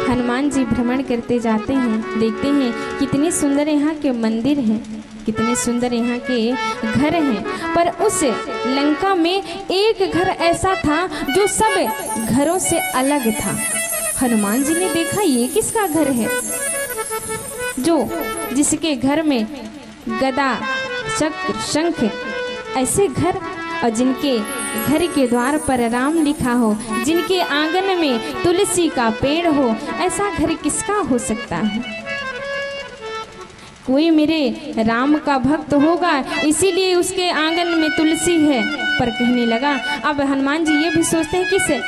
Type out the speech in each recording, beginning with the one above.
हनुमान जी भ्रमण करते जाते हैं, देखते हैं कितने सुंदर यहाँ के मंदिर हैं, कितने सुंदर यहाँ के घर हैं। पर उस लंका में एक घर ऐसा था जो सब घरों से अलग था। हनुमान जी ने देखा ये किसका घर है, जिसके घर में गदा चक्र शंख ऐसे घर, और जिनके घर के द्वार पर राम लिखा हो, जिनके आंगन में तुलसी का पेड़ हो, ऐसा घर किसका हो सकता है। कोई मेरे राम का भक्त होगा इसीलिए उसके आंगन में तुलसी है। पर कहने लगा, अब हनुमान जी ये भी सोचते हैं कि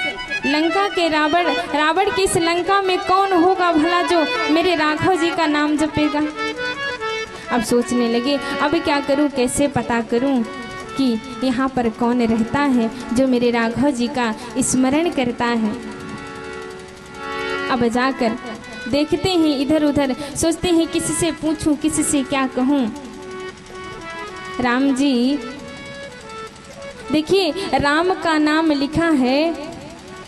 लंका के रावण की इस लंका में कौन होगा भला जो मेरे राघव जी का नाम जपेगा। अब सोचने लगे, अब क्या करूं, कैसे पता करूं कि यहाँ पर कौन रहता है जो मेरे राघव जी का स्मरण करता है। अब जाकर देखते हैं इधर उधर, सोचते हैं किसी से पूछूं, किसी से क्या कहूं। राम जी देखिए, राम का नाम लिखा है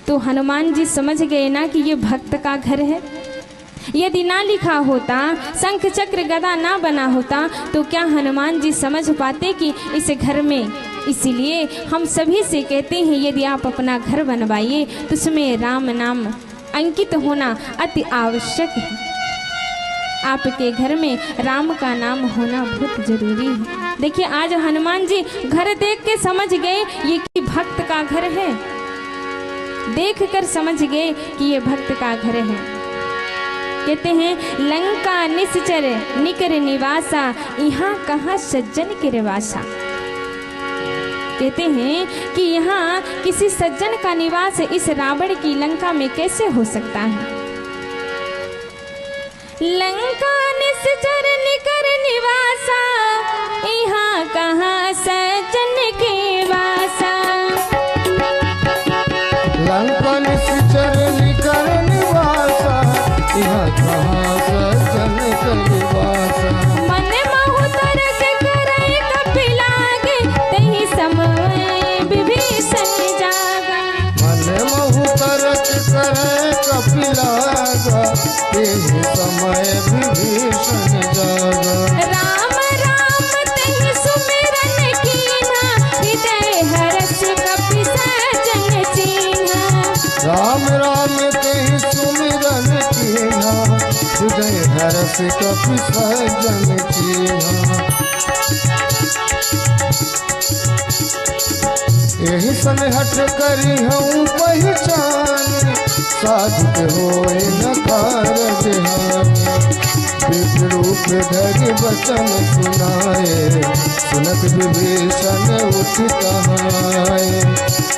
तो हनुमान जी समझ गए ना कि ये भक्त का घर है। यदि ना लिखा होता, शंख चक्र गदा ना बना होता, तो क्या हनुमान जी समझ पाते कि इस घर में। इसीलिए हम सभी से कहते हैं, यदि आप अपना घर बनवाइए तो उसमें राम नाम अंकित होना अति आवश्यक है। आपके घर में राम का नाम होना बहुत जरूरी है। देखिए, आज हनुमान जी घर देख के समझ गए ये कि भक्त का घर है, देख कर समझ गए कि ये भक्त का घर है। कहते हैं, लंका निश्चर निकर निवासा, यहाँ कहाँ सज्जन के निवासा। कहते हैं कि यहाँ किसी सज्जन का निवास इस रावण की लंका में कैसे हो सकता है। लंका निश्चर निकर निवासा, यहाँ कहाँ सज्जन के वासा। लंका निश्चर निकर निवासा, यहाँ कहाँ सज्जन के निवासा। मन महु तरस करे कपि लागे, तहि समय विभीषण जागा। मन महु तरस करे कपि लागा, तेहि समय विभीषण जागा। राम राम तहि सुमिरन कीन्हा, हृदय हर्ष कपि सजन चीन्हा। राम राम तेहि सुमिरन कीन्हा, हृदय हर्ष कपि सजन चीन्हा। यही सन हट करी हूँ पहचान, साधु के होए न कारज हानि। दिव्य रूप धरि वचन सुनाए, सुनत विभीषण उठि कहाए।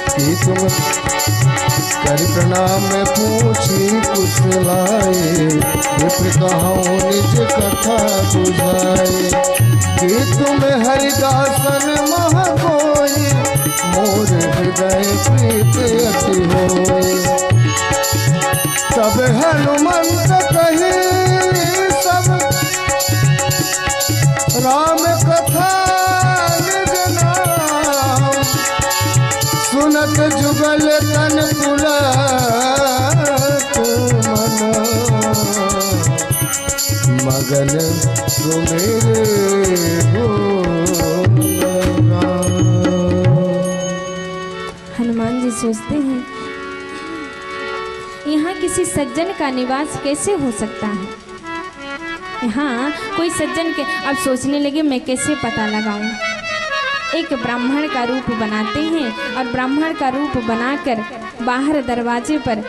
कि तुम कर प्रणाम पूछी कुशलाए, विप्र कहूँ निज कथा बुझाए। कि तुम हरिदासन मह कोई, मोर हृदय प्रीत अति होई। तब हनुमंत कही सब राम कथा निज नाम। सुनत जुगल तन पुलक मन, मगन सुमिरे हनुमान जी सोचते हैं, यहाँ किसी सज्जन का निवास कैसे हो सकता है। यहाँ कोई सज्जन के, अब सोचने लगे मैं कैसे पता लगाऊं। एक ब्राह्मण का रूप बनाते हैं और ब्राह्मण का रूप बनाकर बाहर दरवाजे पर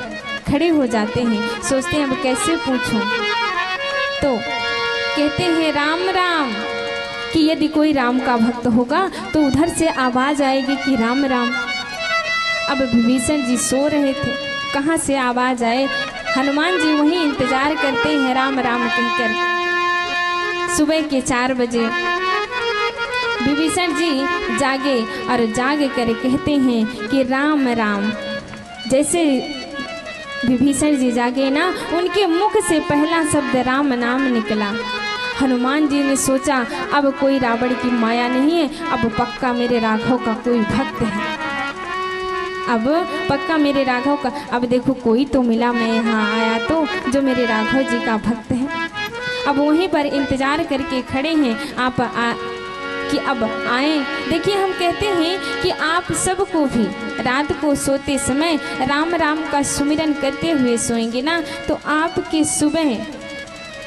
खड़े हो जाते हैं। सोचते हैं अब कैसे पूछूं। तो कहते हैं राम राम, कि यदि कोई राम का भक्त होगा तो उधर से आवाज आएगी कि राम राम। अब विभीषण जी सो रहे थे, कहाँ से आवाज आए। हनुमान जी वहीं इंतजार करते हैं राम राम कहकर। सुबह के 4 बजे विभीषण जी जागे और जाग कर कहते हैं कि राम राम। जैसे विभीषण जी जागे ना, उनके मुख से पहला शब्द राम नाम निकला। हनुमान जी ने सोचा अब कोई रावण की माया नहीं है, अब पक्का मेरे राघव का कोई भक्त है। अब पक्का मेरे राघव का, अब देखो कोई तो मिला मैं यहाँ आया तो जो मेरे राघव जी का भक्त है। अब वहीं पर इंतजार करके खड़े हैं आप कि अब आए। देखिए हम कहते हैं कि आप सबको भी रात को सोते समय राम राम का सुमिरन करते हुए सोएंगे ना, तो आपकी सुबह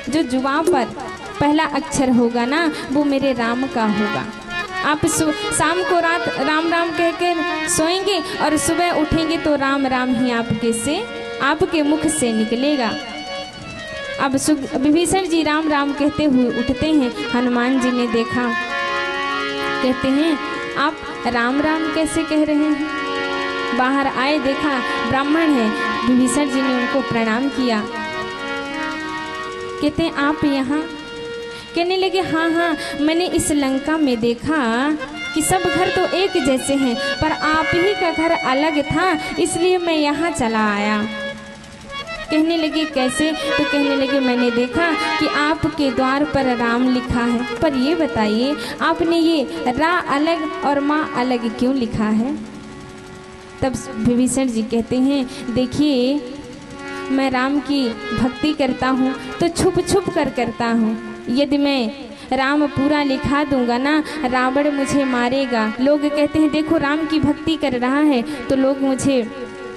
जो जुबान पर पहला अक्षर होगा ना वो मेरे राम का होगा। आप शाम को रात राम राम कहकर सोएंगे और सुबह उठेंगे तो राम राम ही आपके मुख से निकलेगा। अब विभीषण जी राम राम कहते हुए उठते हैं। हनुमान जी ने देखा, कहते हैं आप राम राम कैसे कह रहे हैं। बाहर आए, देखा ब्राह्मण है। विभीषण जी ने उनको प्रणाम किया। कहते हैं आप यहाँ? कहने लगे हाँ हाँ, मैंने इस लंका में देखा कि सब घर तो एक जैसे हैं, पर आप ही का घर अलग था, इसलिए मैं यहाँ चला आया। कहने लगे कैसे? तो कहने लगे मैंने देखा कि आपके द्वार पर राम लिखा है, पर ये बताइए आपने ये रा अलग और माँ अलग क्यों लिखा है। तब विभीषण जी कहते हैं देखिए मैं राम की भक्ति करता हूँ तो छुप छुप कर करता हूँ। यदि मैं राम पूरा लिखा दूंगा ना, रावण मुझे मारेगा। लोग कहते हैं देखो राम की भक्ति कर रहा है, तो लोग मुझे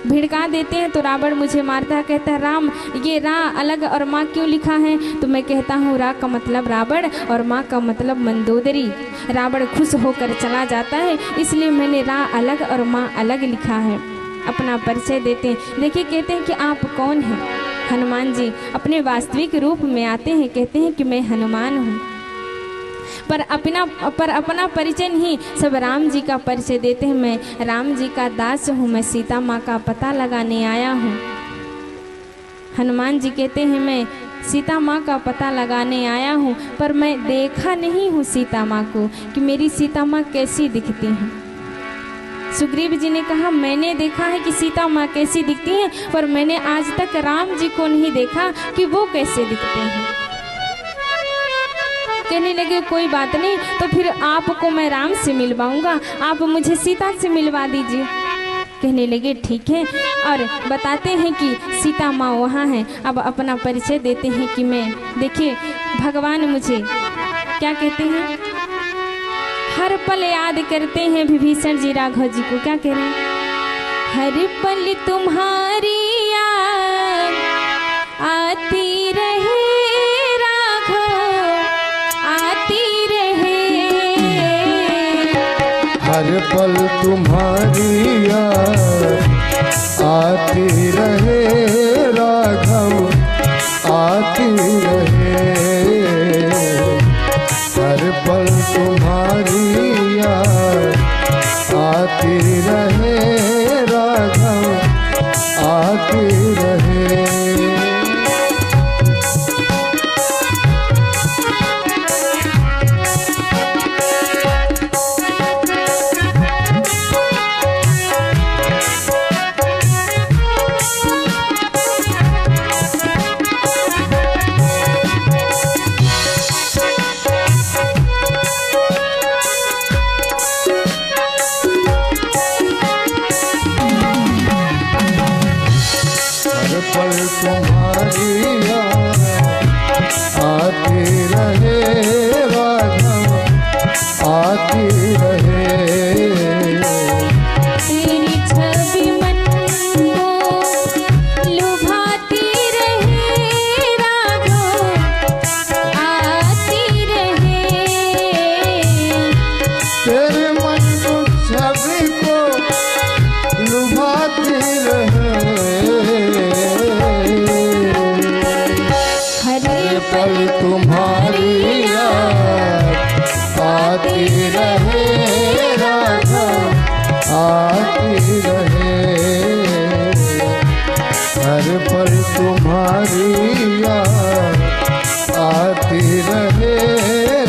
भिड़का देते हैं, तो रावण मुझे मारता है। कहता है राम ये रा अलग और माँ क्यों लिखा है। तो मैं कहता हूँ रा का मतलब रावण और माँ का मतलब मंदोदरी। रावण खुश होकर चला जाता है, इसलिए मैंने रा अलग और माँ अलग लिखा है। अपना परिचय देते हैं। देखिए कहते हैं कि आप कौन हैं। हनुमान जी अपने वास्तविक रूप में आते हैं, कहते हैं कि मैं हनुमान हूँ, पर अपना परिचय नहीं, सब राम जी का परिचय देते हैं। मैं राम जी का दास हूँ, मैं सीता माँ का पता लगाने आया हूँ। हनुमान जी कहते हैं मैं सीता माँ का पता लगाने आया हूँ, पर मैं देखा नहीं हूँ सीता माँ को कि मेरी सीता माँ कैसी दिखती हैं। सुग्रीव जी ने कहा मैंने देखा है कि सीता माँ कैसी दिखती हैं, पर मैंने आज तक राम जी को नहीं देखा कि वो कैसे दिखते हैं। कहने लगे कोई बात नहीं, तो फिर आपको मैं राम से मिलवाऊंगा, आप मुझे सीता से मिलवा दीजिए। कहने लगे ठीक है, और बताते हैं कि सीता माँ वहाँ हैं। अब अपना परिचय देते हैं कि मैं, देखिए भगवान मुझे क्या कहते हैं, हर पल याद करते हैं विभीषण जी राघव जी को। क्या कह रहे हैं, हर पल तुम्हारी याद आती रहे राघव, आती रहे। हर पल तुम्हारी याद आती रहे राघव, आती रहे। हर पल तुम्हारी याद आती रहे राघव, आती रहे। पल तुम्हारी याद आती रहे राघव, आती रहे। तेरी छवि मन को लुभाती रहे राघव, आती रहे। तेरे मन को छवि को लुभाती रहे। पल तुम्हारी याद आती रहे राघव, आती रहे। हर पल तुम्हारी याद आती रहे